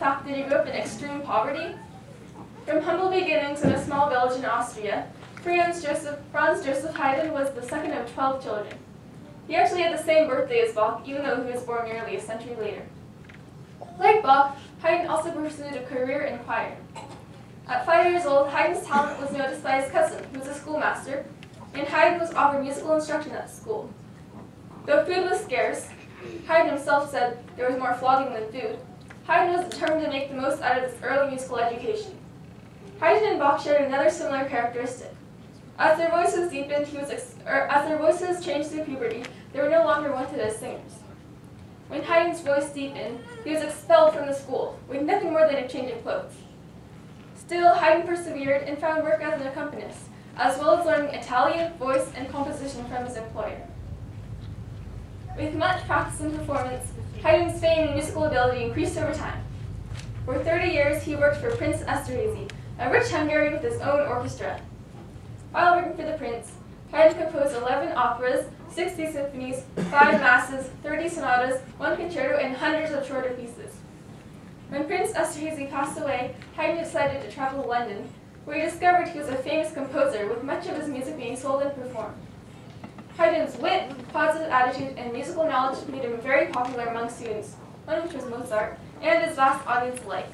fact that he grew up in extreme poverty? From humble beginnings in a small village in Austria, Franz Joseph Haydn was the second of 12 children. He actually had the same birthday as Bach, even though he was born nearly a century later. Like Bach, Haydn also pursued a career in choir. At 5 years old, Haydn's talent was noticed by his cousin, who was a schoolmaster, and Haydn was offered musical instruction at school. Though food was scarce, Haydn himself said there was more flogging than food, Haydn was determined to make the most out of this early musical education. Haydn and Bach shared another similar characteristic. As their voices deepened, as their voices changed through puberty, they were no longer wanted as singers. When Haydn's voice deepened, he was expelled from the school, with nothing more than a change of clothes. Still, Haydn persevered and found work as an accompanist, as well as learning Italian, voice, and composition from his employer. With much practice and performance, Haydn's fame and musical ability increased over time. For 30 years, he worked for Prince Esterhazy, a rich Hungarian with his own orchestra. While working for the prince, Haydn composed 11 operas, 60 symphonies, 5 masses, 30 sonatas, 1 concerto, and hundreds of shorter pieces. When Prince Esterhazy passed away, Haydn decided to travel to London, where he discovered he was a famous composer with much of his music being sold and performed. Haydn's wit, positive attitude, and musical knowledge made him very popular among students, one of which was Mozart, and his vast audience alike.